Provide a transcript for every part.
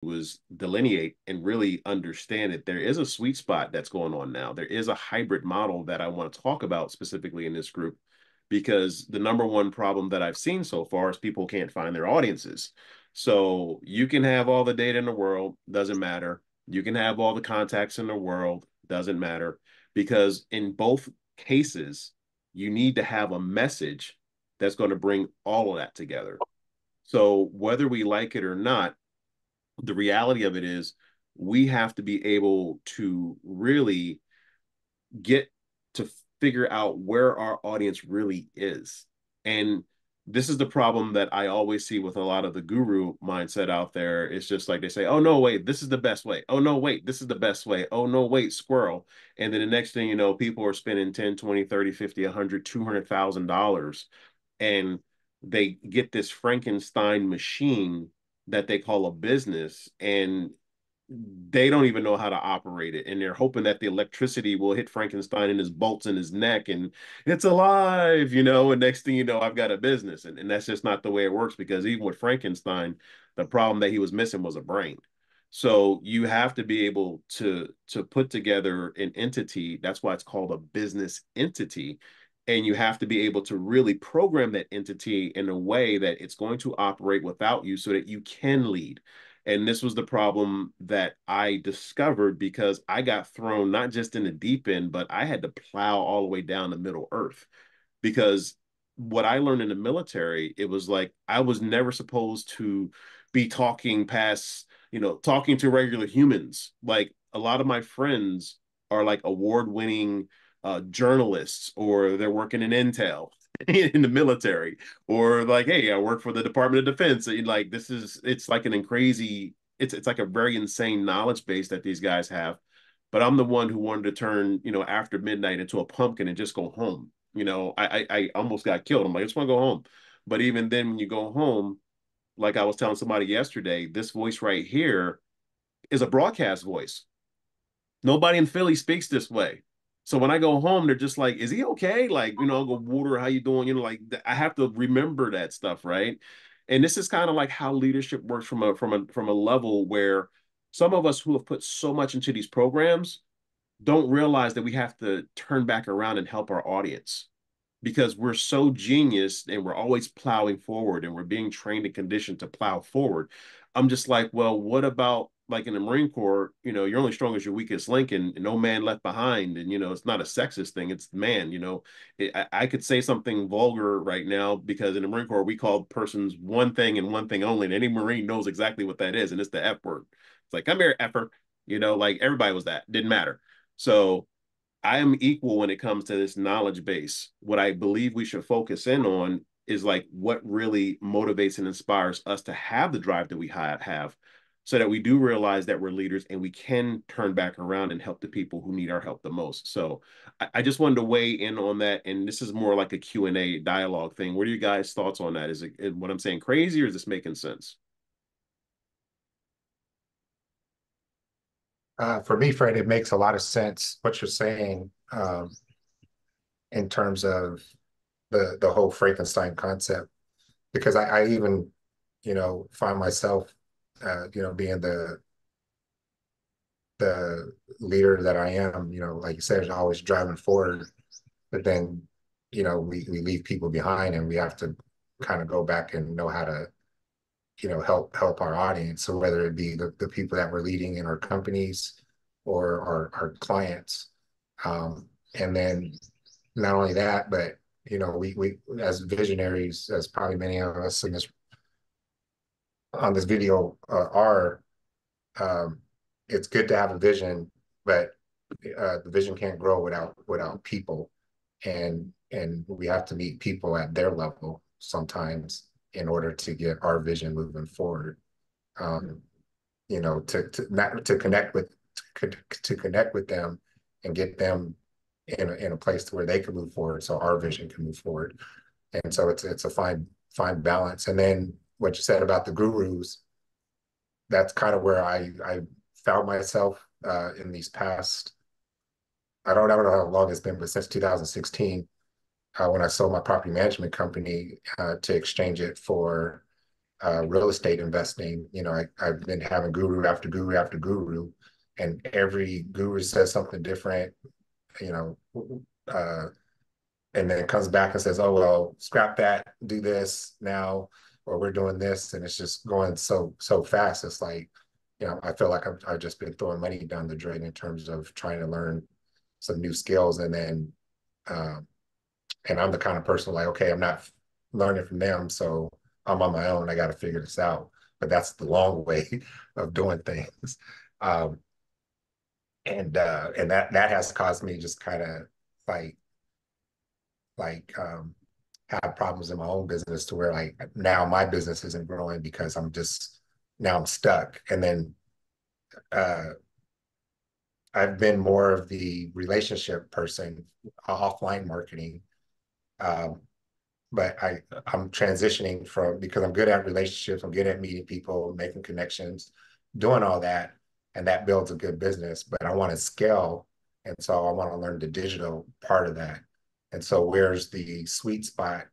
was delineate and really understand that there is a sweet spot that's going on now. There is a hybrid model that I want to talk about specifically in this group, because the number one problem that I've seen so far is people can't find their audiences. So you can have all the data in the world, doesn't matter. You can have all the contacts in the world, doesn't matter, because in both cases, you need to have a message that's going to bring all of that together. So whether we like it or not, the reality of it is we have to be able to really get to figure out where our audience really is. And this is the problem that I always see with a lot of the guru mindset out there. It's just like they say, oh, no, wait, this is the best way. Oh, no, wait, this is the best way. Oh, no, wait, squirrel. And then the next thing you know, people are spending 10, 20, 30, 50, 100, $200,000, and they get this Frankenstein machine that they call a business, and they don't even know how to operate it, and they're hoping that the electricity will hit Frankenstein in his bolts in his neck and it's alive, and next thing you know, I've got a business. And that's just not the way it works, because even with Frankenstein, the problem that he was missing was a brain. So you have to be able to put together an entity. That's why it's called a business entity. And you have to be able to really program that entity in a way that it's going to operate without you so that you can lead. And this was the problem that I discovered, because I got thrown not just in the deep end, but I had to plow all the way down the middle earth. Because what I learned in the military, it was like I was never supposed to be talking past, talking to regular humans. Like a lot of my friends are like award-winning journalists, or they're working in intel in the military, or like, hey, I work for the Department of Defense. And like, it's like an crazy, it's like a very insane knowledge base that these guys have. But I'm the one who wanted to turn, after midnight into a pumpkin and just go home. I almost got killed. I'm like, I just want to go home. But even then, when you go home, like I was telling somebody yesterday, this voice right here is a broadcast voice. Nobody in Philly speaks this way. So when I go home, they're just like, "Is he okay?" Like, I'll go, "Water, how you doing?" Like I have to remember that stuff, right? And this is kind of like how leadership works from a level where some of us who have put so much into these programs don't realize that we have to turn back around and help our audience, because we're so genius and we're always plowing forward and we're being trained and conditioned to plow forward. I'm just like, well, what about like in the Marine Corps, you're only strong as your weakest link, and no man left behind. And, it's not a sexist thing. It's man, I could say something vulgar right now, because in the Marine Corps, we call persons one thing and one thing only. And any Marine knows exactly what that is. And it's the F word. It's like, come here, effer, like everybody was that. Didn't matter. So I am equal when it comes to this knowledge base. What I believe we should focus in on is like what really motivates and inspires us to have the drive that we have, so that we do realize that we're leaders and we can turn back around and help the people who need our help the most. So I just wanted to weigh in on that. And this is more like a Q&A dialogue thing. What are you guys' thoughts on that? Is it what I'm saying crazy, or is this making sense? For me, Fred, it makes a lot of sense what you're saying in terms of the whole Frankenstein concept, because I even, find myself, being the leader that I am, like you said, always driving forward, but then, we leave people behind, and we have to kind of go back and know how to, help our audience. So whether it be the people that we're leading in our companies or our clients. And then not only that, but we as visionaries, as probably many of us in this on this video are, um, it's good to have a vision, but the vision can't grow without people, and we have to meet people at their level sometimes in order to get our vision moving forward. Um, to not to connect with to connect with them and get them in a place to where they can move forward, so our vision can move forward. And so it's a fine balance. And then what you said about the gurus, that's kind of where I found myself in these past. I don't know how long it's been, but since 2016, when I sold my property management company to exchange it for real estate investing. I've been having guru after guru after guru, and every guru says something different, you know, uh, and then it comes back and says, "Oh well, scrap that, do this now, or we're doing this," and it's just going so fast. It's like, I feel like I've just been throwing money down the drain in terms of trying to learn some new skills, and then, um, and I'm the kind of person like, okay, I'm not learning from them, so I'm on my own. I got to figure this out. But that's the long way of doing things. Um, and that has caused me just kind of like like have problems in my own business to where like now my business isn't growing because now I'm stuck. And then uh, I've been more of the relationship person, offline marketing. Um, but I'm transitioning from, because I'm good at relationships, I'm good at meeting people, making connections, doing all that, and that builds a good business. But I want to scale, and so I want to learn the digital part of that. And so where's the sweet spot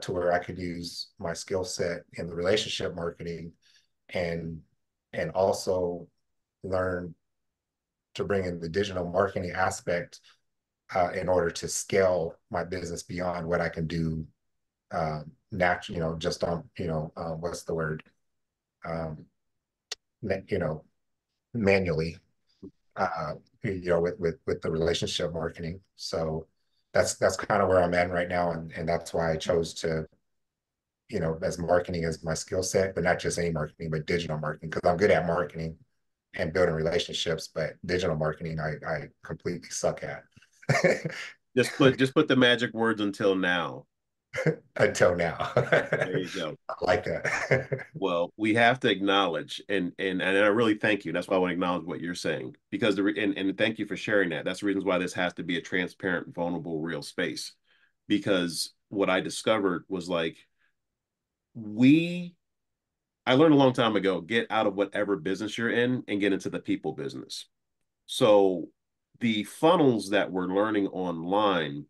to where I could use my skill set in the relationship marketing and also learn to bring in the digital marketing aspect in order to scale my business beyond what I can do naturally, just on, what's the word? Um, you know, manually, uh, with the relationship marketing. So that's kind of where I'm at right now. And that's why I chose to, as marketing as my skill set, but not just any marketing, but digital marketing, because I'm good at marketing and building relationships, but digital marketing, I completely suck at. Just put the magic words until now. Until now. There you go. I like that. Well, we have to acknowledge, and I really thank you. That's why I want to acknowledge what you're saying, because and thank you for sharing that. That's the reasons why this has to be a transparent, vulnerable, real space. Because what I discovered was like we I learned a long time ago, get out of whatever business you're in and get into the people business. So the funnels that we're learning online,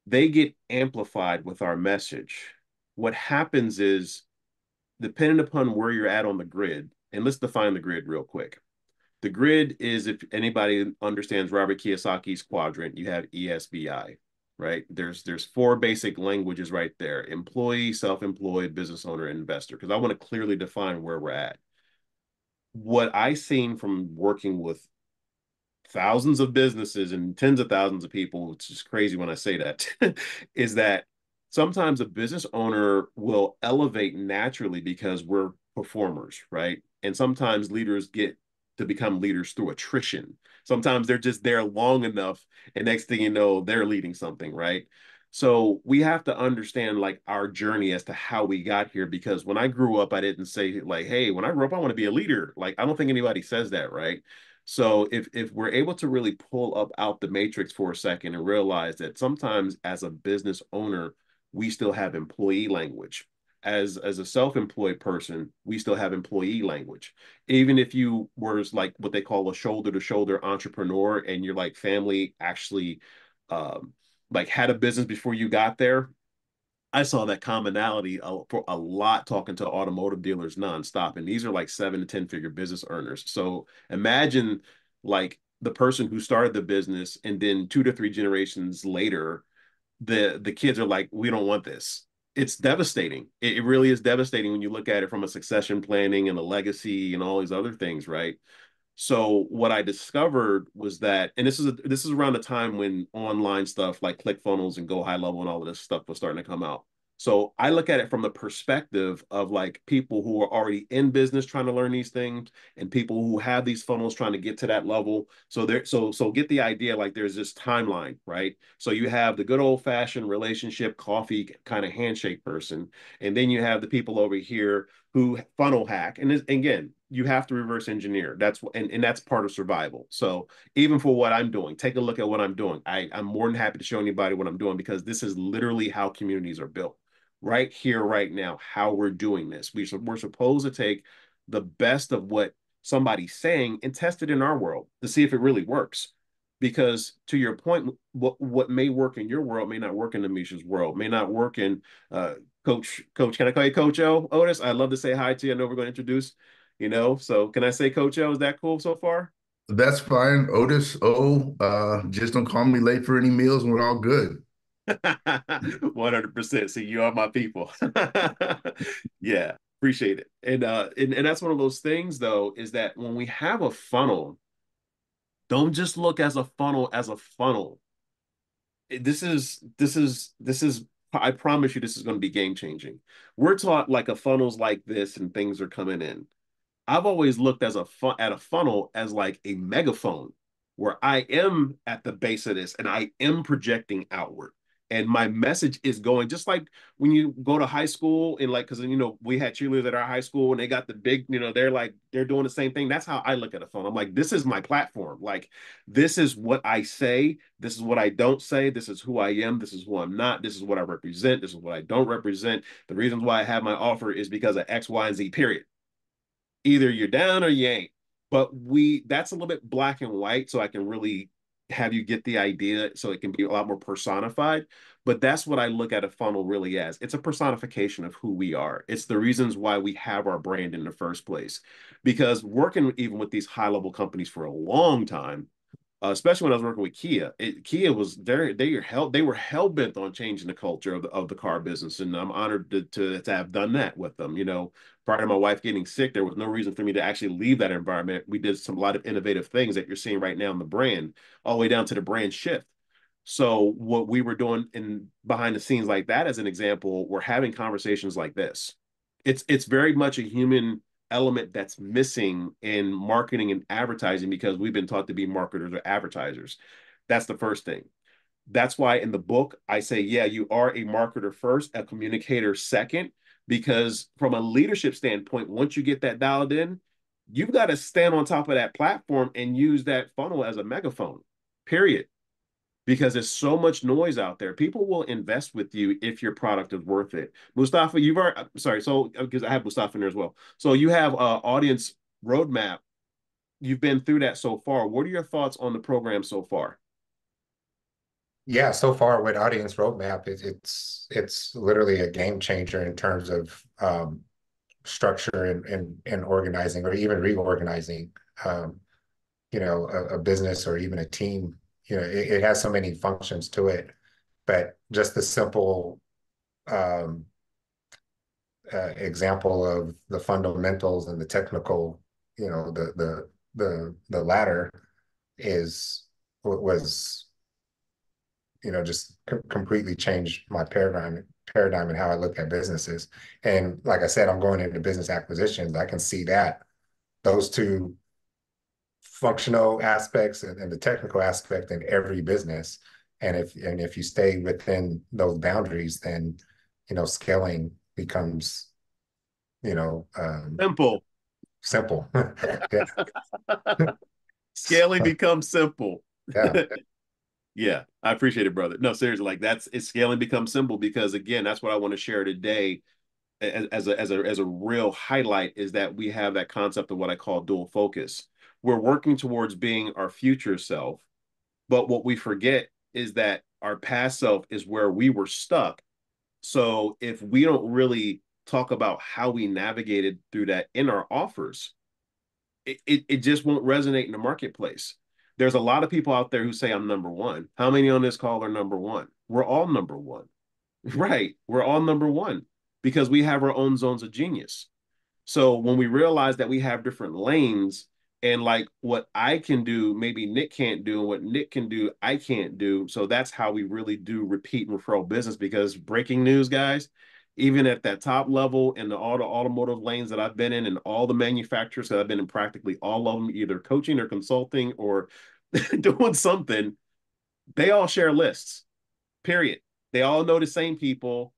they get amplified with our message. What happens is, depending upon where you're at on the grid, and let's define the grid real quick. The grid is, if anybody understands Robert Kiyosaki's quadrant, you have ESBI, right? There's four basic languages right there: employee, self-employed, business owner, and investor. Because I want to clearly define where we're at. What I've seen from working with thousands of businesses and tens of thousands of people, which is crazy when I say that, is that sometimes a business owner will elevate naturally because we're performers, right? And sometimes leaders get to become leaders through attrition. Sometimes they're just there long enough, and next thing you know, they're leading something, right? So we have to understand like our journey as to how we got here. Because when I grew up, I didn't say like, hey, when I grew up, I want to be a leader. Like, I don't think anybody says that, right? So if we're able to really pull up out the matrix for a second and realize that sometimes as a business owner, we still have employee language. As a self-employed person, we still have employee language. Even if you were like what they call a shoulder-to-shoulder entrepreneur, and your like family actually um, like had a business before you got there, I saw that commonality for a lot talking to automotive dealers nonstop. And these are like 7 to 10 figure business earners. So imagine like the person who started the business, and then 2 to 3 generations later, the kids are like, we don't want this. It's devastating. It really is devastating when you look at it from a succession planning and a legacy and all these other things, right? So what I discovered was that, and this is around the time when online stuff like ClickFunnels and Go High Level and all of this stuff was starting to come out. So I look at it from the perspective of like people who are already in business trying to learn these things, and people who have these funnels trying to get to that level. So so get the idea, like there's this timeline, right? So you have the good old fashioned relationship coffee kind of handshake person, and then you have the people over here who funnel hack. And again, you have to reverse engineer. And that's part of survival. So even for what I'm doing, take a look at what I'm doing. I'm more than happy to show anybody what I'm doing, because this is literally how communities are built. Right here, right now, how we're doing this. We're supposed to take the best of what somebody's saying and test it in our world to see if it really works. Because to your point, what may work in your world may not work in Amisha's world, may not work in Coach, can I call you Coach O, Otis? I'd love to say hi to you. I know we're going to introduce, so can I say Coach O? Is that cool so far? That's fine. Otis, just don't call me late for any meals and we're all good. 100%. See, you are my people. Yeah, appreciate it. And that's one of those things though, is that when we have a funnel, don't just look as a funnel. This is I promise you this is going to be game changing. We're taught like a funnel's like this and things are coming in. I've always looked at a funnel as like a megaphone where I am at the base of this and I am projecting outward. And my message is going just like when you go to high school and like, because we had cheerleaders at our high school and they got the big, they're doing the same thing. That's how I look at a phone. I'm like, this is my platform. Like, this is what I say. This is what I don't say. This is who I am. This is who I'm not. This is what I represent. This is what I don't represent. The reasons why I have my offer is because of X, Y, and Z, period. Either you're down or you ain't. But that's a little bit black and white, so I can really have you get the idea so it can be a lot more personified. But that's what I look at a funnel really as. It's a personification of who we are. It's the reasons why we have our brand in the first place. Because working even with these high level companies for a long time, especially when I was working with Kia. Kia was they were hell bent on changing the culture of the car business, and I'm honored to have done that with them. Prior to my wife getting sick, there was no reason for me to actually leave that environment. We did a lot of innovative things that you're seeing right now in the brand, all the way down to the brand shift. So what we were doing in behind the scenes like that, as an example, we're having conversations like this. It's very much a human element that's missing in marketing and advertising because we've been taught to be marketers or advertisers. That's the first thing. That's why in the book, I say, yeah, you are a marketer first, a communicator second, because from a leadership standpoint, once you get that dialed in, you've got to stand on top of that platform and use that funnel as a megaphone, period, because there's so much noise out there. People will invest with you if your product is worth it. Mustafa, you've already, sorry, so because I have Mustafa in there as well. So you have audience roadmap. You've been through that so far. What are your thoughts on the program so far? Yeah, so far with Audience Roadmap, it's literally a game changer in terms of structure and organizing or even reorganizing a business or even a team. It has so many functions to it, but just the simple um, example of the fundamentals and the technical, the latter is was just completely changed my paradigm and how I look at businesses. And like I said, I'm going into business acquisitions. I can see that those two functional aspects and the technical aspect in every business. And if you stay within those boundaries, then scaling becomes you know um, Simple. simple. Yeah, Scaling becomes simple. yeah, Yeah, I appreciate it, brother. No, seriously, like it's scaling becomes simple because again, that's what I want to share today as a real highlight is that we have that concept of what I call dual focus. We're working towards being our future self, but what we forget is that our past self is where we were stuck. So if we don't really talk about how we navigated through that in our offers, it just won't resonate in the marketplace. There's a lot of people out there who say I'm number one. How many on this call are number one? We're all number one. Right. We're all number one because we have our own zones of genius. So when we realize that we have different lanes and like what I can do, maybe Nick can't do, and what Nick can do, I can't do. So that's how we really do repeat and referral business because breaking news, guys, even at that top level in all the automotive lanes that I've been in and all the manufacturers that I've been in practically all of them, either coaching or consulting or doing something, they all share lists, period. They all know the same people.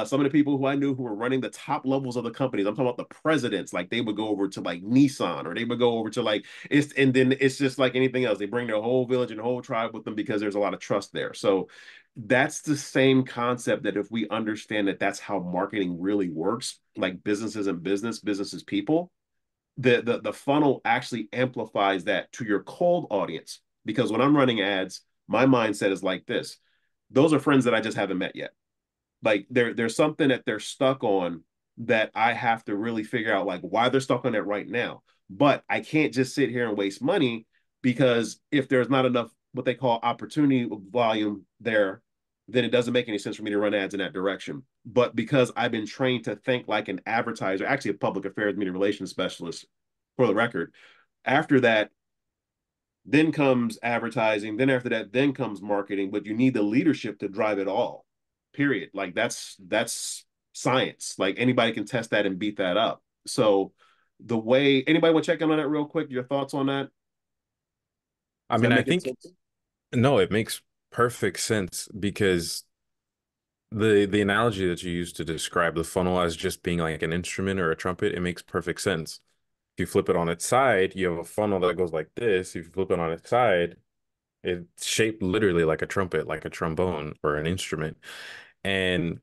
Some of the people who I knew who were running the top levels of the companies, I'm talking about the presidents, like they would go over to like Nissan or they would go over to like and then it's just like anything else. They bring their whole village and whole tribe with them because there's a lot of trust there. So that's the same concept that if we understand that that's how marketing really works, like businesses and businesses people, the funnel actually amplifies that to your cold audience. Because when I'm running ads, my mindset is like this: those are friends that I just haven't met yet. Like there's something that they're stuck on that I have to really figure out like why they're stuck on it right now. But I can't just sit here and waste money because if there's not enough what they call opportunity volume there, then it doesn't make any sense for me to run ads in that direction. But because I've been trained to think like an advertiser, actually a public affairs media relations specialist for the record, after that, then comes advertising, then after that, then comes marketing, but you need the leadership to drive it all. Period. Like that's science. Like anybody can test that and beat that up. So the way anybody want to check in on that real quick, your thoughts on that? I Does mean, that I make it think sense? no, it makes perfect sense because the analogy that you use to describe the funnel as just being like an instrument or a trumpet, it makes perfect sense. If you flip it on its side, you have a funnel that goes like this. If you flip it on its side, it's shaped literally like a trumpet, like a trombone or an instrument. And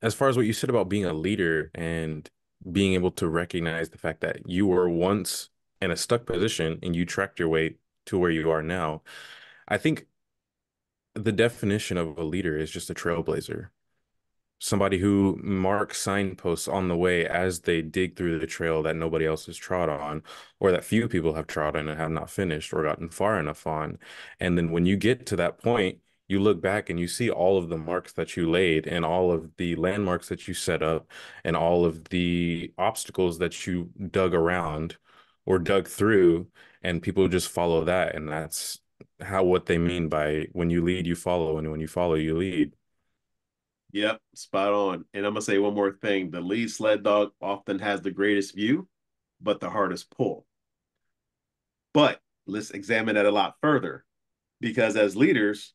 as far as what you said about being a leader and being able to recognize the fact that you were once in a stuck position and you tracked your way to where you are now, I think the definition of a leader is just a trailblazer, somebody who marks signposts on the way as they dig through the trail that nobody else has trod on, or that few people have trod on and have not finished or gotten far enough on. And then when you get to that point, you look back and you see all of the marks that you laid and all of the landmarks that you set up and all of the obstacles that you dug around or dug through, and people just follow that. And that's how what they mean by when you lead, you follow, and when you follow, you lead. Yep, spot on. And I'm gonna say one more thing. The lead sled dog often has the greatest view, but the hardest pull. But let's examine that a lot further because as leaders,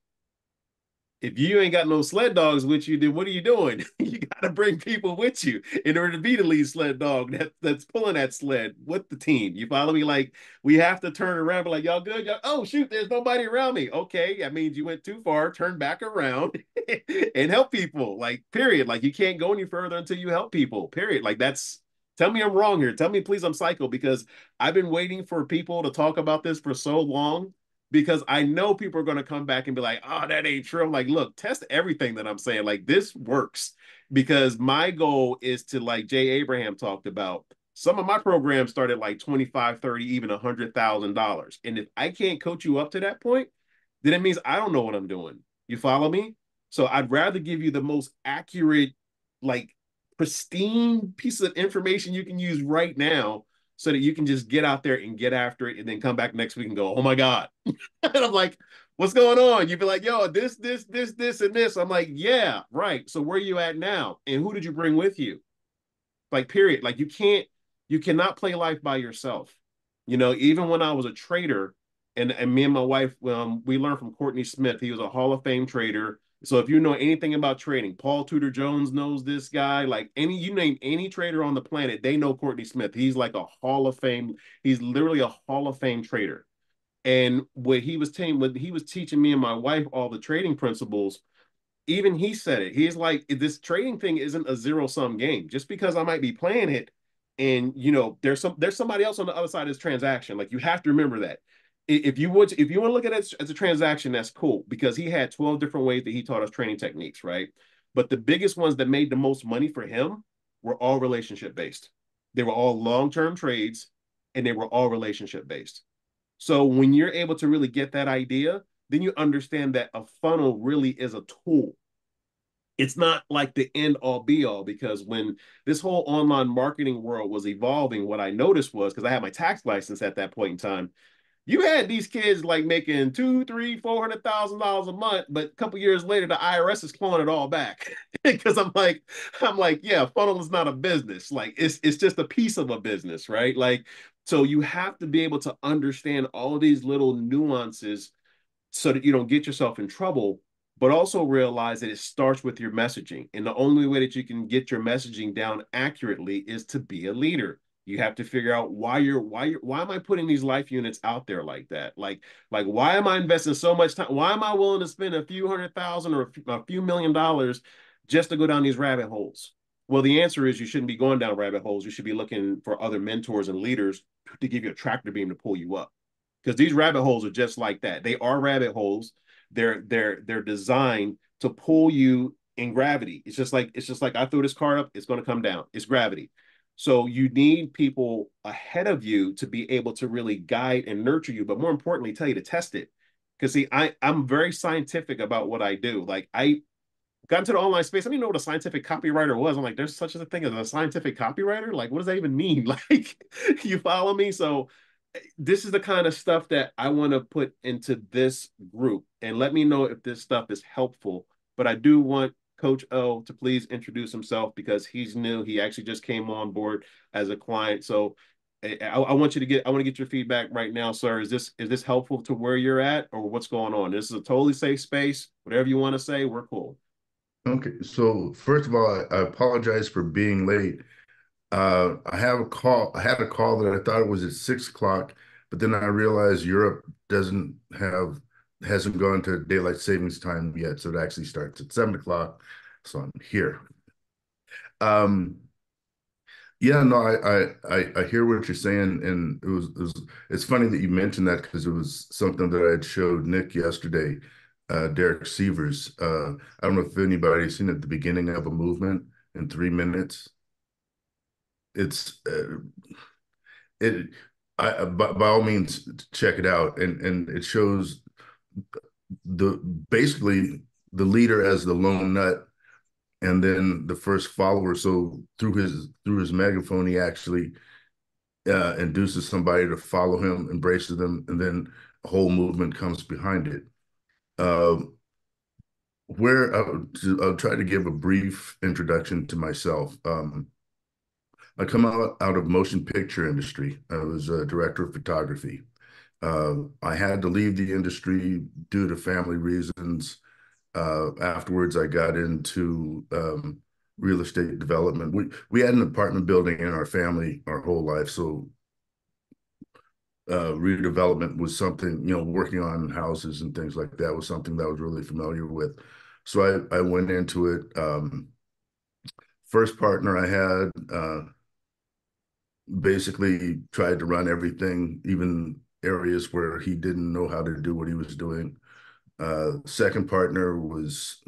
if you ain't got no sled dogs with you, then what are you doing? You got to bring people with you in order to be the lead sled dog that's pulling that sled with the team. You follow me? Like we have to turn around, and be like, y'all good? Y'all, oh shoot, there's nobody around me. Okay, that means you went too far. Turn back around and help people. Like period. Like you can't go any further until you help people. Period. Like that's. Tell me I'm wrong here. Tell me please I'm psycho because I've been waiting for people to talk about this for so long because I know people are going to come back and be like, oh, that ain't true. I'm like, look, test everything that I'm saying. Like, this works because my goal is to, like Jay Abraham talked about, some of my programs started like 25, 30, even $100,000. And if I can't coach you up to that point, then it means I don't know what I'm doing. You follow me? So I'd rather give you the most accurate, like pristine piece of information you can use right now so that you can just get out there and get after it and then come back next week and go, oh my God. And I'm like, what's going on? You'd be like, yo, this, and this. I'm like, yeah, right. So where are you at now? And who did you bring with you? Like, period. Like you cannot play life by yourself. You know, even when I was a trader and me and my wife, we learned from Courtney Smith. He was a Hall of Fame trader. So if you know anything about trading, Paul Tudor Jones knows this guy. Like you name any trader on the planet, they know Courtney Smith. He's like a Hall of Fame. He's literally a Hall of Fame trader. And when he was teaching me and my wife all the trading principles, even he said it. He's like, this trading thing isn't a zero sum game. Just because I might be playing it, and you know, there's somebody else on the other side of this transaction. Like you have to remember that. If you want to look at it as a transaction, that's cool because he had 12 different ways that he taught us trading techniques, right? But the biggest ones that made the most money for him were all relationship based. They were all long-term trades and they were all relationship based. So when you're able to really get that idea, then you understand that a funnel really is a tool. It's not like the end all be all because when this whole online marketing world was evolving, what I noticed was because I had my tax license at that point in time, you had these kids like making two, three, $400,000 a month, but a couple years later, the IRS is clawing it all back because I'm like, yeah, funnel is not a business. Like it's just a piece of a business, right? Like, so you have to be able to understand all these little nuances so that you don't get yourself in trouble, but also realize that it starts with your messaging. And the only way that you can get your messaging down accurately is to be a leader. You have to figure out why am I putting these life units out there like that? Like why am I investing so much time? Why am I willing to spend a few hundred thousand or a few $1 million just to go down these rabbit holes? Well, the answer is you shouldn't be going down rabbit holes. You should be looking for other mentors and leaders to give you a tractor beam to pull you up because these rabbit holes are just like that. They are rabbit holes. They're designed to pull you in gravity. It's just like I throw this card up, it's going to come down. It's gravity. So you need people ahead of you to be able to really guide and nurture you, but more importantly, tell you to test it. Because see, I'm very scientific about what I do. Like I got into the online space. I didn't even know what a scientific copywriter was. I'm like, there's such a thing as a scientific copywriter. Like, what does that even mean? Like, you follow me? So this is the kind of stuff that I want to put into this group, and let me know if this stuff is helpful. But I do want Coach O to please introduce himself because he's new. He actually just came on board as a client. So I want you to I want to get your feedback right now, sir. Is this helpful to where you're at, or what's going on? This is a totally safe space. Whatever you want to say, we're cool. Okay, so first of all, I apologize for being late. I have a call. I had a call that I thought it was at 6 o'clock, but then I realized Europe doesn't have hasn't gone to daylight savings time yet, so it actually starts at 7 o'clock. So I'm here. Um, yeah, no, I hear what you're saying, and it's funny that you mentioned that because it was something that I had showed Nick yesterday, Derek Sievers. I don't know if anybody's seen at the beginning of a movement in 3 minutes. It's it by all means check it out, and it shows the basically the leader as the lone nut, and then the first follower. So through his megaphone, he actually induces somebody to follow him, embraces them, and then a whole movement comes behind it. Uh, where I'll try to give a brief introduction to myself. I come out of motion picture industry. I was a director of photography. I had to leave the industry due to family reasons. Afterwards, I got into real estate development. We had an apartment building in our family our whole life, so redevelopment was something, working on houses and things like that was something that I was really familiar with. So I went into it. First partner I had basically tried to run everything, even areas where he didn't know how to do what he was doing. Second partner was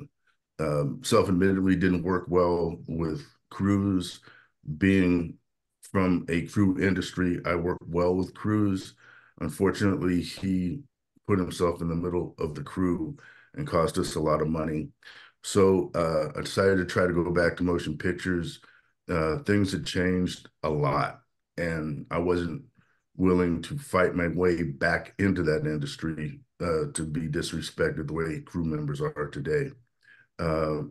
self-admittedly didn't work well with crews. Being from a crew industry, I work well with crews. Unfortunately, he put himself in the middle of the crew and cost us a lot of money. So I decided to try to go back to motion pictures. Things had changed a lot, and I wasn't willing to fight my way back into that industry to be disrespected the way crew members are today. Uh,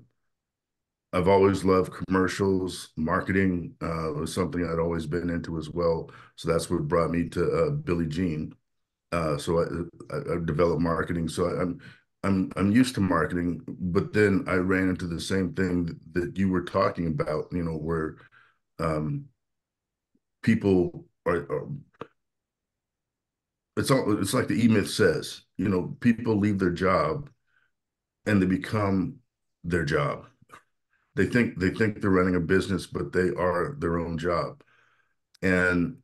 I've always loved commercials. Marketing was something I'd always been into as well. So that's what brought me to Billie Jean. So I developed marketing. So I'm used to marketing, but then I ran into the same thing that you were talking about. Where um, people are it's like the E-Myth says. People leave their job and they become their job. They think they're running a business, but they are their own job. And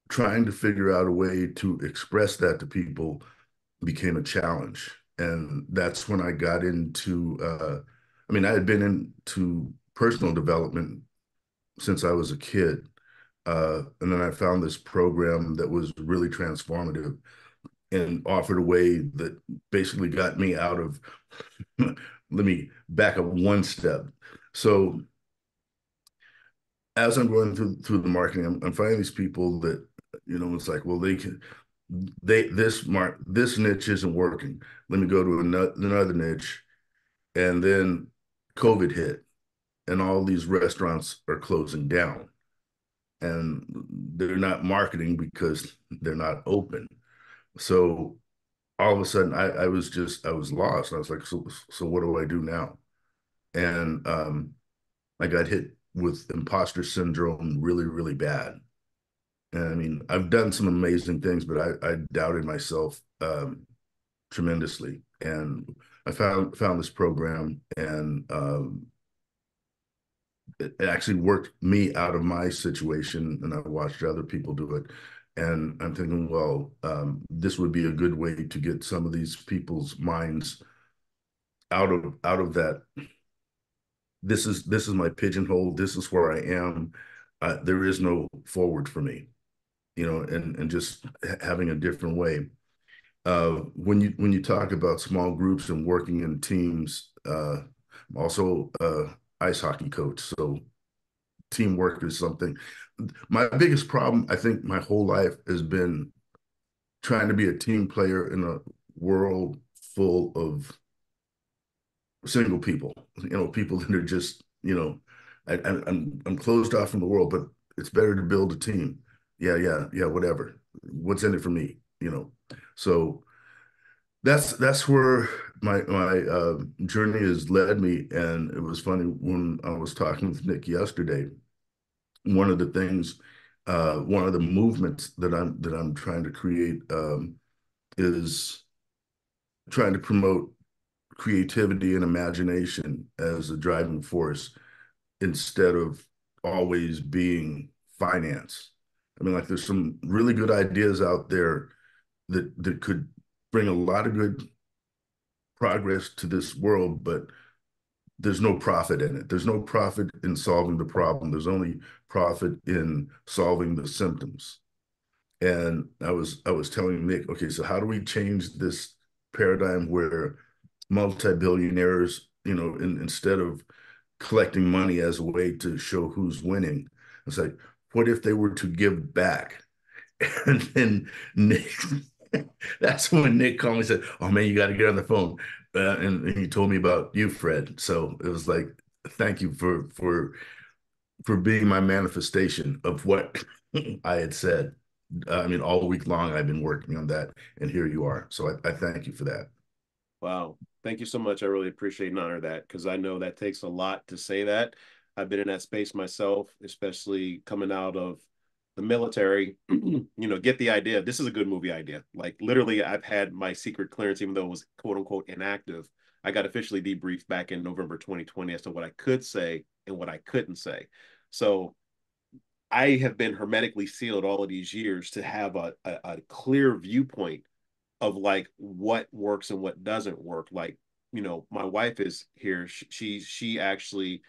trying to figure out a way to express that to people became a challenge. And that's when I got into, I had been into personal development since I was a kid. And then I found this program that was really transformative and offered a way that basically got me out of, let me back up one step. So as I'm going through the marketing, I'm finding these people that, it's like, well, this niche isn't working. Let me go to another niche. And then COVID hit and all these restaurants are closing down and they're not marketing because they're not open. So all of a sudden I was lost. I was like, so what do I do now? And I got hit with imposter syndrome really, really bad. And I've done some amazing things, but I doubted myself tremendously. And I found this program, and it actually worked me out of my situation. And I watched other people do it. And I'm thinking, well, this would be a good way to get some of these people's minds out of that this is my pigeonhole. This is where I am. There is no forward for me, and just having a different way. When you talk about small groups and working in teams, I'm also ice hockey coach, so teamwork is something. My biggest problem, I think, my whole life has been trying to be a team player in a world full of single people, people that are just, I'm closed off from the world, but it's better to build a team. Yeah, whatever. What's in it for me, So that's where my journey has led me. And it was funny when I was talking with Nick yesterday. One of the things, one of the movements that I'm trying to create is trying to promote creativity and imagination as a driving force instead of always being finance. I mean, like there's some really good ideas out there that could bring a lot of good progress to this world, but there's no profit in it. There's no profit in solving the problem. There's only profit in solving the symptoms. And I was telling Nick, okay, so how do we change this paradigm where multi-billionaires, instead of collecting money as a way to show who's winning, it's like, what if they were to give back? And then Nick, that's when Nick called me and said, "Oh man, you got to get on the phone." And he told me about you, Fred. So it was like, thank you for being my manifestation of what I had said. I mean, all week long I've been working on that, and here you are. So I thank you for that. Wow. Thank you so much. I really appreciate and honor that, because I know that takes a lot to say that. I've been in that space myself, especially coming out of the military. Get the idea. This is a good movie idea. Like literally, I've had my secret clearance, even though it was quote unquote inactive. I got officially debriefed back in November 2020 as to what I could say and what I couldn't say. So I have been hermetically sealed all of these years to have a clear viewpoint of like what works and what doesn't work. Like, my wife is here. She actually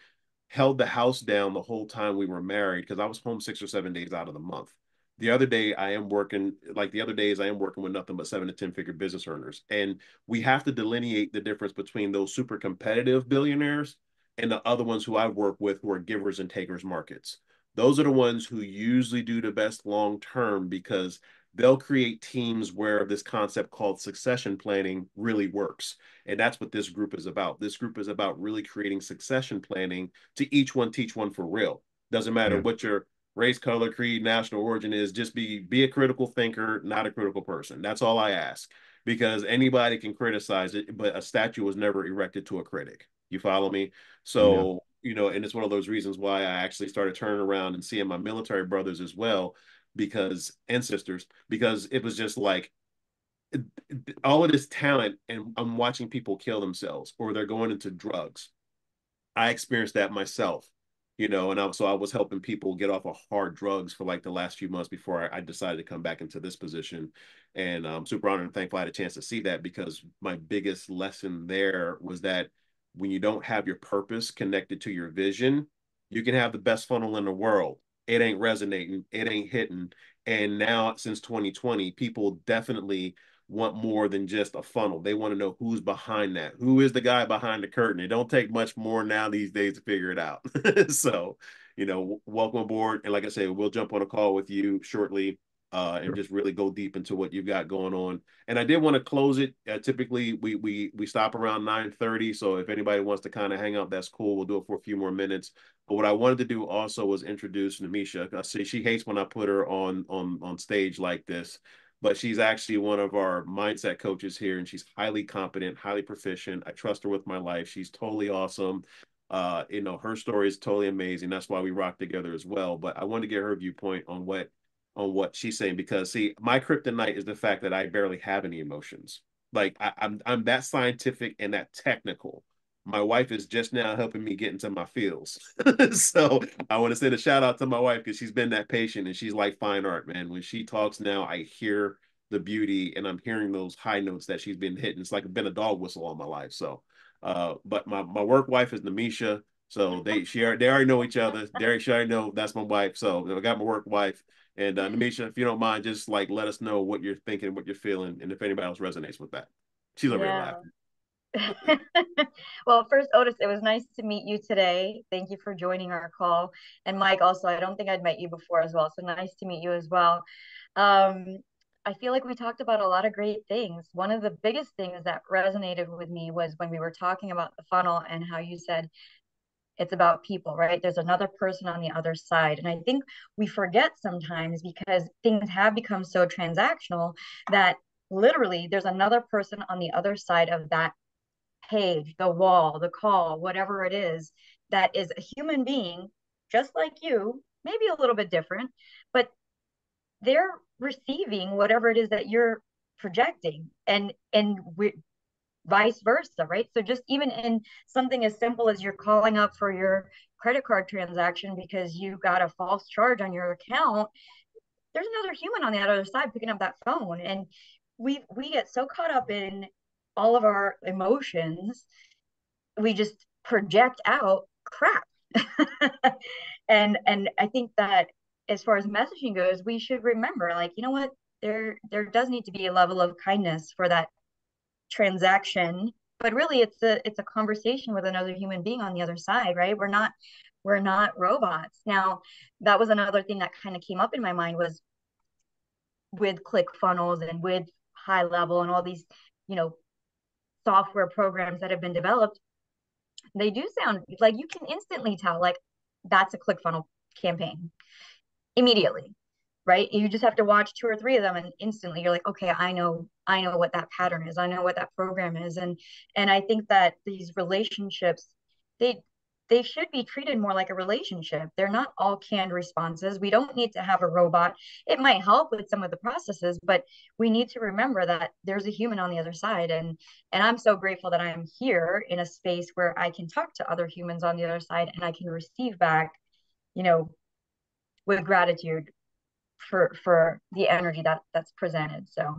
held the house down the whole time we were married, because I was home 6 or 7 days out of the month. The other days I am working with nothing but 7 to 10 figure business earners. And we have to delineate the difference between those super competitive billionaires and the other ones who I work with who are givers and takers markets. Those are the ones who usually do the best long term, because they'll create teams where this concept called succession planning really works. And that's what this group is about. This group is about really creating succession planning to each one teach one for real. Doesn't matter Yeah, what your race, color, creed, national origin is, just be a critical thinker, not a critical person. That's all I ask. Because anybody can criticize it, but a statue was never erected to a critic. You follow me? yeah, So, and it's one of those reasons why I actually started turning around and seeing my military brothers as well, because and sisters, because it was just like all of this talent, and I'm watching people kill themselves or they're going into drugs. I experienced that myself, so I was helping people get off of hard drugs for like the last few months before I decided to come back into this position. And I'm super honored and thankful I had a chance to see that, because my biggest lesson there was that when you don't have your purpose connected to your vision, you can have the best funnel in the world. It ain't resonating, it ain't hitting. And now, since 2020, people definitely want more than just a funnel. They want to know who's behind that. Who is the guy behind the curtain? It don't take much more now these days to figure it out. So, welcome aboard. And like I said, we'll jump on a call with you shortly, and sure. just really go deep into what you've got going on. And I did want to close it. Typically, we stop around 9:30. So if anybody wants to kind of hang out, that's cool. We'll do it for a few more minutes. But what I wanted to do also was introduce Namisha. I see she hates when I put her on stage like this, but she's actually one of our mindset coaches here, and she's highly competent, highly proficient. I trust her with my life. She's totally awesome. Her story is totally amazing. That's why we rock together as well. But I wanted to get her viewpoint on what she's saying, because see, my kryptonite is the fact that I barely have any emotions. Like I'm that scientific and that technical. My wife is just now helping me get into my feels. So I want to send a shout out to my wife, because she's been that patient, and she's like fine art, man. When she talks now, I hear the beauty, and I'm hearing those high notes that she's been hitting. It's like been a dog whistle all my life. So, but my work wife is Namisha. So they already know each other. Derek, she already know that's my wife. So I got my work wife. And Namisha, if you don't mind, just like let us know what you're thinking, what you're feeling, and if anybody else resonates with that. She's over here Yeah. laughing. Well, first, Otis, it was nice to meet you today. Thank you for joining our call. And Mike, also, I don't think I'd met you before as well. So nice to meet you as well. Um, I feel like we talked about a lot of great things. One of the biggest things that resonated with me was when we were talking about the funnel and how you said it's about people, right? There's another person on the other side. And I think we forget sometimes because things have become so transactional that literally there's another person on the other side of that page, the wall, the call, whatever it is, that is a human being just like you, maybe a little bit different, but they're receiving whatever it is that you're projecting, and vice versa, right? So just even in something as simple as you're calling up for your credit card transaction because you got a false charge on your account, there's another human on the other side picking up that phone. And we get so caught up in all of our emotions, we just project out crap. And I think that as far as messaging goes, we should remember, like, you know what, there does need to be a level of kindness for that transaction, but really it's a conversation with another human being on the other side, right? We're not robots. Now, that was another thing that kind of came up in my mind was with ClickFunnels and with High Level and all these, you know, software programs that have been developed. They do sound like you can instantly tell, like, that's a ClickFunnel campaign immediately, right? You just have to watch two or three of them and instantly you're like, okay, I know what that pattern is. I know what that program is. And I think that these relationships, they they should be treated more like a relationship. They're not all canned responses. We don't need to have a robot. It might help with some of the processes, but we need to remember that there's a human on the other side. And I'm so grateful that I'm here in a space where I can talk to other humans on the other side and I can receive back, you know, with gratitude for the energy that's presented. So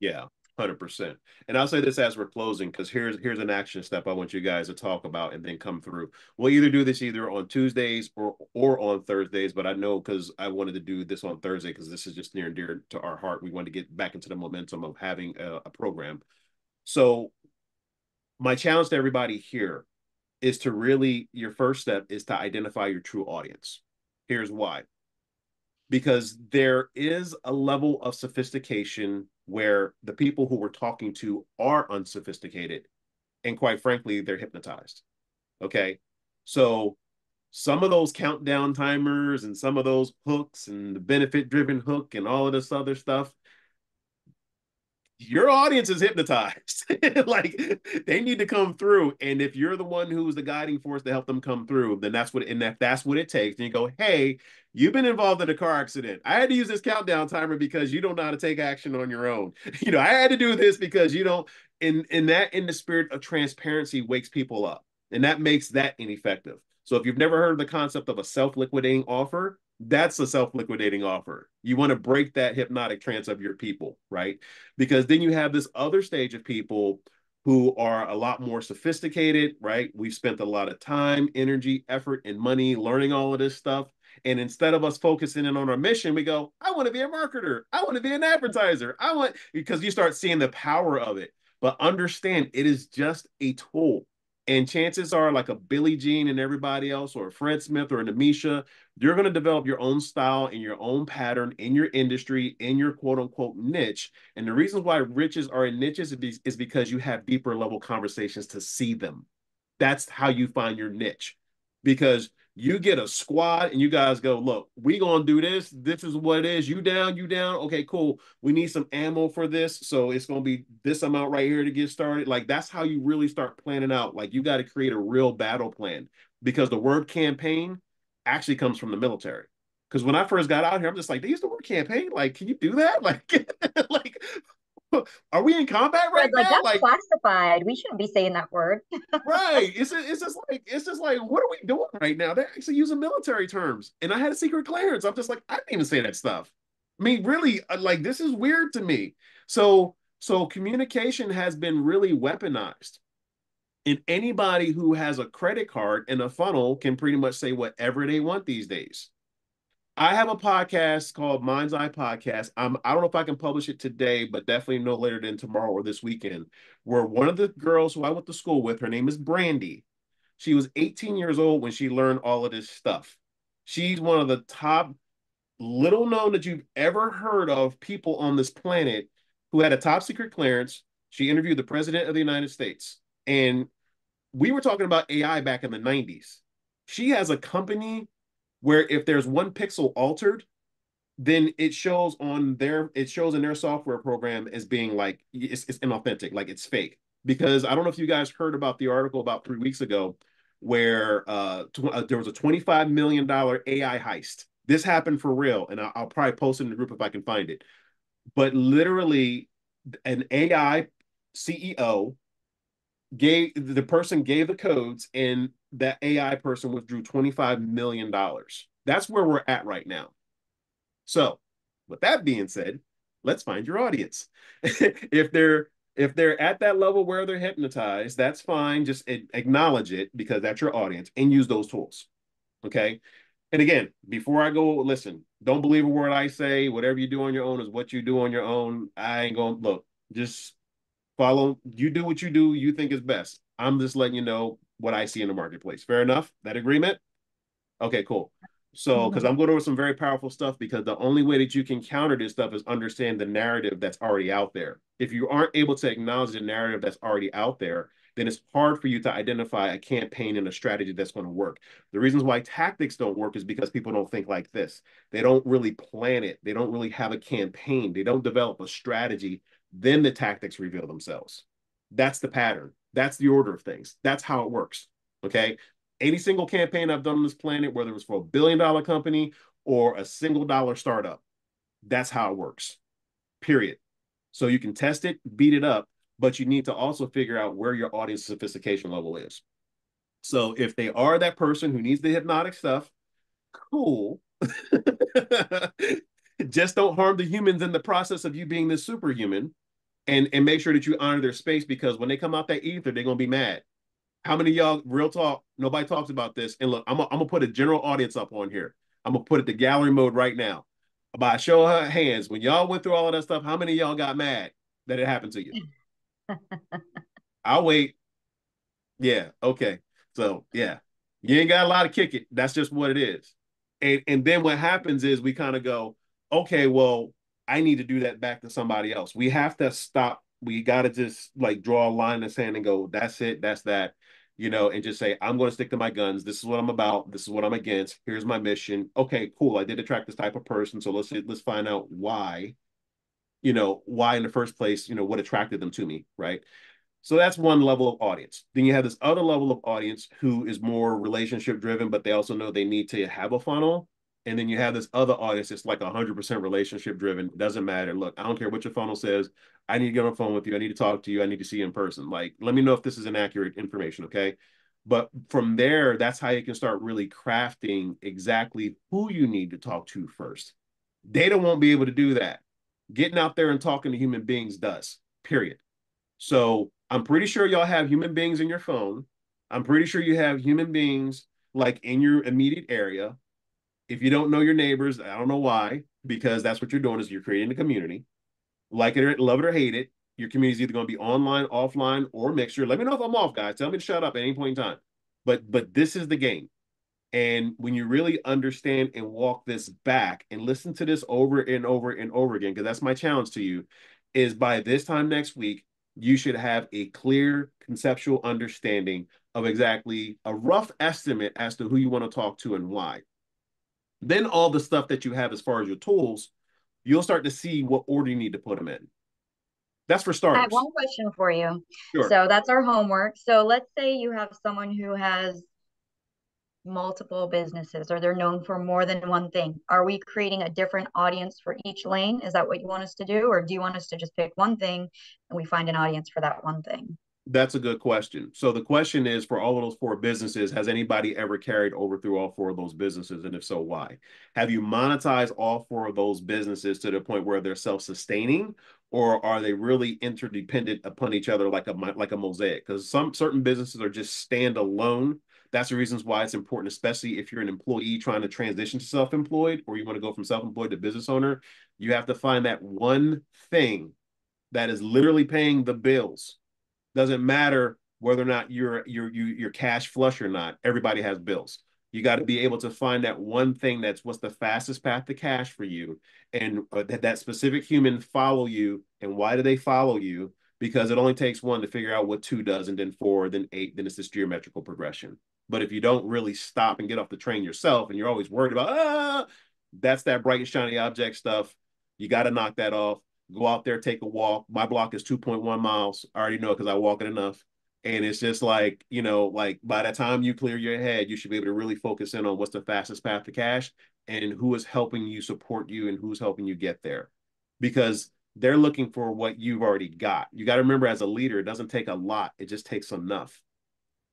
Yeah, 100%. And I'll say this as we're closing, because here's an action step I want you guys to talk about and then come through. We'll either do this either on Tuesdays or on Thursdays, but I know because I wanted to do this on Thursday because this is just near and dear to our heart. We want to get back into the momentum of having a program. So my challenge to everybody here is to really, your first step is to identify your true audience. Here's why. Because there is a level of sophistication where the people who we're talking to are unsophisticated. And quite frankly, they're hypnotized. Okay. So some of those countdown timers and some of those hooks and the benefit driven hook and all of this other stuff, your audience is hypnotized. Like they need to come through. And if you're the one who's the guiding force to help them come through, then that's what, and if that's what it takes, then you go, hey, you've been involved in a car accident. I had to use this countdown timer because you don't know how to take action on your own. I had to do this because you don't, in the spirit of transparency wakes people up. And that makes that ineffective. So if you've never heard of the concept of a self-liquidating offer, that's a self-liquidating offer. You want to break that hypnotic trance of your people, right? Because then you have this other stage of people who are a lot more sophisticated, right? We've spent a lot of time, energy, effort, and money learning all of this stuff. And instead of us focusing in on our mission, we go, I want to be a marketer. I want to be an advertiser. Because you start seeing the power of it. But understand, it is just a tool. And chances are, like a Billie Jean and everybody else, or a Fred Smith or a Namisha, you're going to develop your own style and your own pattern in your industry, in your quote unquote niche. And the reasons why riches are in niches is because you have deeper level conversations to see them. That's how you find your niche. Because you get a squad and you guys go, look, we gonna do this. This is what it is. You down, you down. Okay, cool. We need some ammo for this. So it's gonna be this amount right here to get started. Like that's how you really start planning out. Like you got to create a real battle plan because the word campaign actually comes from the military. Because when I first got out here, I'm just like, they used the word campaign. Like, can you do that? Like, like, are we in combat right Fred's like, now? that's Like, classified. We shouldn't be saying that word. right. It's just like, what are we doing right now? They're actually using military terms. And I had a secret clearance. I'm just like, I didn't even say that stuff. I mean, really, like this is weird to me. So communication has been really weaponized. And anybody who has a credit card and a funnel can pretty much say whatever they want these days. I have a podcast called Mind's Eye Podcast. I don't know if I can publish it today, but definitely no later than tomorrow or this weekend, where one of the girls who I went to school with, her name is Brandy. She was 18 years old when she learned all of this stuff. She's one of the top, little known that you've ever heard of people on this planet who had a top secret clearance. She interviewed the president of the United States. And we were talking about AI back in the 90s. She has a company where if there's one pixel altered, then it shows in their software program as being like it's inauthentic, like it's fake. Because I don't know if you guys heard about the article about 3 weeks ago where there was a $25 million AI heist. This happened for real, and I'll probably post it in the group if I can find it. But literally, an AI CEO gave the codes, and that AI person withdrew $25 million. That's where we're at right now. So, with that being said, let's find your audience. if they're at that level where they're hypnotized, that's fine. Just acknowledge it because that's your audience and use those tools. Okay. And again, before I go, listen, don't believe a word I say. Whatever you do on your own is what you do on your own. I ain't going to look, just follow. You do what you do, you think is best. I'm just letting you know what I see in the marketplace. Fair enough? That agreement? Okay, cool. So, because I'm going over some very powerful stuff, because the only way that you can counter this stuff is understand the narrative that's already out there. If you aren't able to acknowledge the narrative that's already out there, then it's hard for you to identify a campaign and a strategy that's going to work. The reasons why tactics don't work is because people don't think like this. They don't really plan it. They don't really have a campaign. They don't develop a strategy. Then the tactics reveal themselves. That's the pattern. That's the order of things. That's how it works. Okay. Any single campaign I've done on this planet, whether it was for $1 billion company or a single dollar startup, that's how it works. Period. So you can test it, beat it up, but you need to also figure out where your audience sophistication level is. So if they are that person who needs the hypnotic stuff, cool. Just don't harm the humans in the process of you being this superhuman, and make sure that you honor their space, because when they come out that ether, they're going to be mad. How many of y'all, real talk, nobody talks about this. And look, I'm going to put a general audience up on here. I'm going to put it to gallery mode right now. By a show of hands, when y'all went through all of that stuff, how many of y'all got mad that it happened to you? I'll wait. Yeah, okay. So, yeah, you ain't got a lot to kick it. That's just what it is. And then what happens is we kind of go, okay, well, I need to do that back to somebody else. We have to stop. We got to just like draw a line in the sand and go, that's it, that's that, and just say, I'm going to stick to my guns. This is what I'm about. This is what I'm against. Here's my mission. Okay, cool. I did attract this type of person. So let's find out why, why in the first place, what attracted them to me, right? So that's one level of audience. Then you have this other level of audience who is more relationship driven, but they also know they need to have a funnel. And then you have this other audience that's like 100% relationship driven. Doesn't matter. Look, I don't care what your funnel says. I need to get on the phone with you. I need to talk to you. I need to see you in person. Like, let me know if this is inaccurate information, okay? But from there, that's how you can start really crafting exactly who you need to talk to first. Data won't be able to do that. Getting out there and talking to human beings does, period. So I'm pretty sure y'all have human beings in your phone. I'm pretty sure you have human beings like in your immediate area. If you don't know your neighbors, I don't know why, because that's what you're doing is you're creating a community. Like it or love it or hate it, your community is either going to be online, offline, or mixture. Let me know if I'm off, guys. Tell me to shut up at any point in time. But this is the game. And when you really understand and walk this back and listen to this over and over and over again, because that's my challenge to you, is by this time next week, you should have a clear conceptual understanding of exactly a rough estimate as to who you want to talk to and why. Then all the stuff that you have as far as your tools, you'll start to see what order you need to put them in. That's for I have starters. one question for you. Sure. So that's our homework. So let's say you have someone who has multiple businesses, or they're known for more than one thing. Are we creating a different audience for each lane? Is that what you want us to do? Or do you want us to just pick one thing and we find an audience for that one thing? That's a good question. So the question is, for all of those four businesses, has anybody ever carried over through all four of those businesses? And if so, why? Have you monetized all four of those businesses to the point where they're self-sustaining, or are they really interdependent upon each other like a mosaic? Because some certain businesses are just standalone. That's the reasons why it's important, especially if you're an employee trying to transition to self-employed, or you want to go from self-employed to business owner. You have to find that one thing that is literally paying the bills. Doesn't matter whether or not you're cash flush or not. Everybody has bills. You got to be able to find that one thing that's what's the fastest path to cash for you, and that specific human follow you. And why do they follow you? Because it only takes one to figure out what two does, and then four, then eight, then it's this geometrical progression. But if you don't really stop and get off the train yourself, and you're always worried about that's that bright and shiny object stuff. You got to knock that off. Go out there, take a walk. My block is 2.1 miles. I already know because I walk it enough. And it's just like, like by the time you clear your head, you should be able to really focus in on what's the fastest path to cash and who is helping you support you and who's helping you get there. Because they're looking for what you've already got. You got to remember, as a leader, it doesn't take a lot. It just takes enough.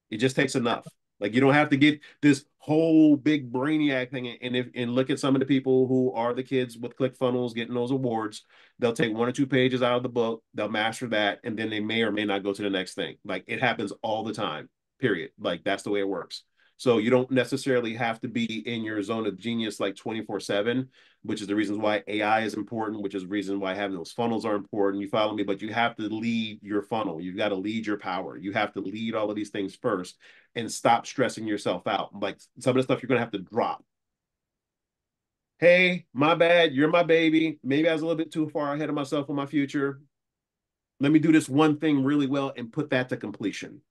It just takes enough. Like, you don't have to get this whole big brainiac thing. And look at some of the people who are the kids with ClickFunnels getting those awards. They'll take 1 or 2 pages out of the book. They'll master that, and then they may or may not go to the next thing. Like, it happens all the time. Period. Like, that's the way it works. So you don't necessarily have to be in your zone of genius like 24/7, which is the reasons why AI is important, which is the reason why having those funnels are important. You follow me? But you have to lead your funnel. You've got to lead your power. You have to lead all of these things first and stop stressing yourself out. Like, some of the stuff you're going to have to drop. Hey, my bad. You're my baby. Maybe I was a little bit too far ahead of myself in my future. Let me do this one thing really well and put that to completion.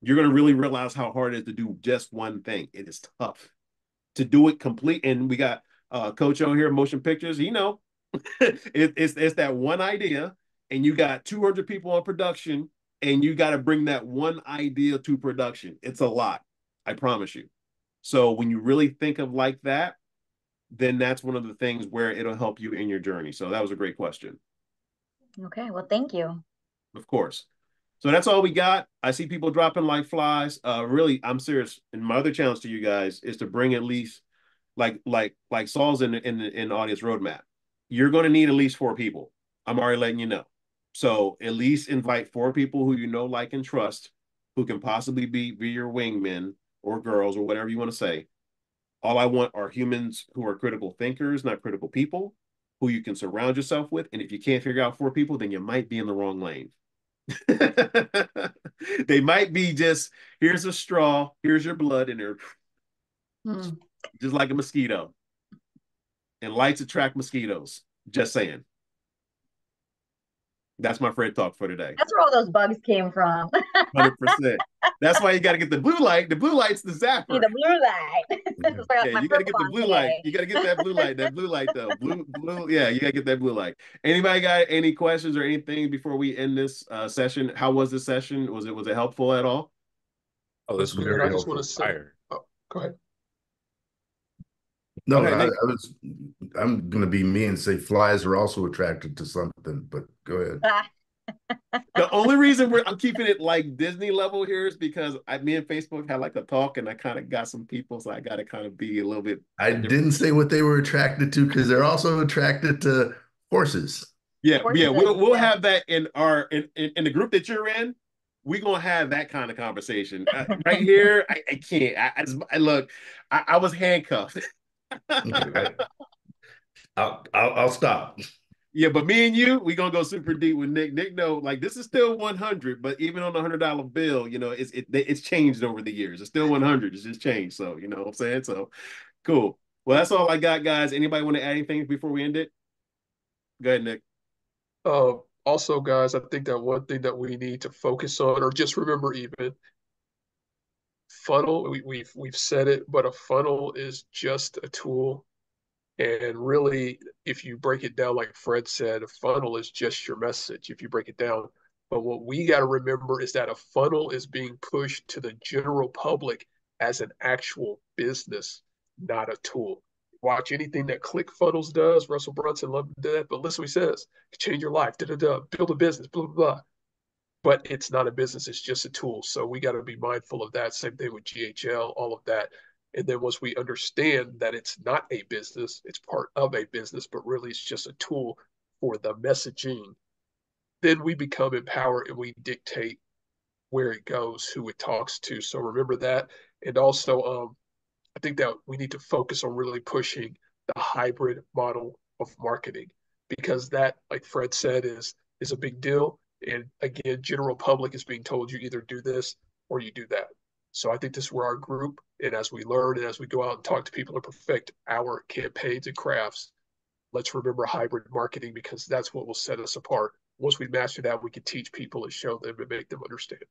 You're going to really realize how hard it is to do just one thing. It is tough to do it complete. And we got Coach on here, motion pictures. It's that one idea, and you got 200 people on production, and you got to bring that one idea to production. It's a lot, I promise you. So when you really think of like that, then that's one of the things where it'll help you in your journey. So that was a great question. Okay, well, thank you. Of course. So that's all we got. I see people dropping like flies. Really, I'm serious. And my other challenge to you guys is to bring at least like Saul's in the audience roadmap. You're going to need at least 4 people. I'm already letting you know. So at least invite 4 people who you know, like, and trust, who can possibly be your wingmen or girls or whatever you want to say. All I want are humans who are critical thinkers, not critical people, who you can surround yourself with. And if you can't figure out 4 people, then you might be in the wrong lane. They might be just, here's a straw, here's your blood, and they're just like a mosquito. And lights attract mosquitoes. Just saying. That's my Fred talk for today. That's where all those bugs came from. 100%. That's why you got to get the blue light. The blue light's the zapper. Yeah, the blue light. Yeah, you got to get the blue light. You got to get that blue light. That blue light, though. Blue. Yeah, you got to get that blue light. Anybody got any questions or anything before we end this session? How was the session? Was it helpful at all? Oh, this was Good. very I just want helpful. to say, go ahead. No, Okay, I'm going to be me and say flies are also attracted to something, but go ahead. The only reason I'm keeping it like Disney level here is because me and Facebook had like a talk, and I kind of got some people, so I got to kind of be a little bit. I didn't say what they were attracted to, because they're also attracted to horses. Yeah, Horses, yeah, we'll yeah. have that in in the group that you're in. We're gonna have that kind of conversation right here. I can't. I look. I was handcuffed. Okay. I'll stop. Yeah, but me and you, we gonna go super deep with Nick. Nick, know, like, this is still 100, but even on the $100 bill, it's changed over the years. It's still 100. It's just changed. So you know what I'm saying. So cool. Well, that's all I got, guys. Anybody want to add anything before we end it? Go ahead, Nick. Also, guys, I think that one thing that we need to focus on, or just remember, even funnel, we've said it, but a funnel is just a tool. And really, if you break it down, like Fred said, a funnel is just your message if you break it down. But what we got to remember is that a funnel is being pushed to the general public as an actual business, not a tool. Watch anything that ClickFunnels does. Russell Brunson loved to do that. But listen what he says: change your life, build a business, blah, blah, blah. but it's not a business. It's just a tool. So we got to be mindful of that. Same thing with GHL, all of that. And then once we understand that it's not a business, it's part of a business, but really it's just a tool for the messaging, then we become empowered and we dictate where it goes, who it talks to. So remember that. And also, I think that we need to focus on really pushing the hybrid model of marketing, because that, like Fred said, is a big deal. And again, general public is being told you either do this or you do that. So I think this is where our group, and as we learn and as we go out and talk to people and perfect our campaigns and crafts, let's remember hybrid marketing, because that's what will set us apart. Once we master that, we can teach people and show them and make them understand.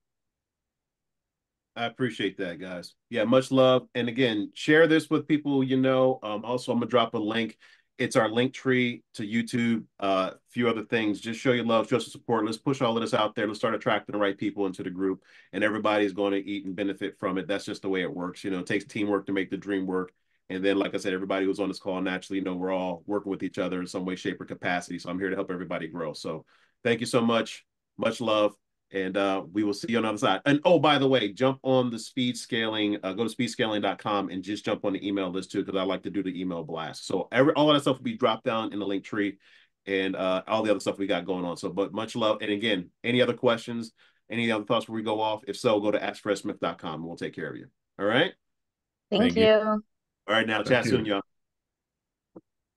I appreciate that, guys. Yeah, much love. And again, share this with people you know. Also, I'm gonna drop a link. It's our link tree to YouTube, a few other things. Just show your love, show some support. Let's push all of this out there. Let's start attracting the right people into the group, and everybody's going to eat and benefit from it. That's just the way it works. You know, it takes teamwork to make the dream work. And then, like I said, everybody who's on this call naturally, you know, we're all working with each other in some way, shape, or capacity. So I'm here to help everybody grow. So thank you so much. Much love. And we will see you on the other side. And oh, by the way, jump on the speed scaling, go to speedscaling.com and just jump on the email list too, because I like to do the email blast. So all of that stuff will be dropped down in the link tree, and all the other stuff we got going on. So, but much love. And again, any other questions, any other thoughts before we go off? If so, go to askfredsmith.com and we'll take care of you. All right. Thank Thank you. you. All right. Now, Thank chat soon, you. y'all.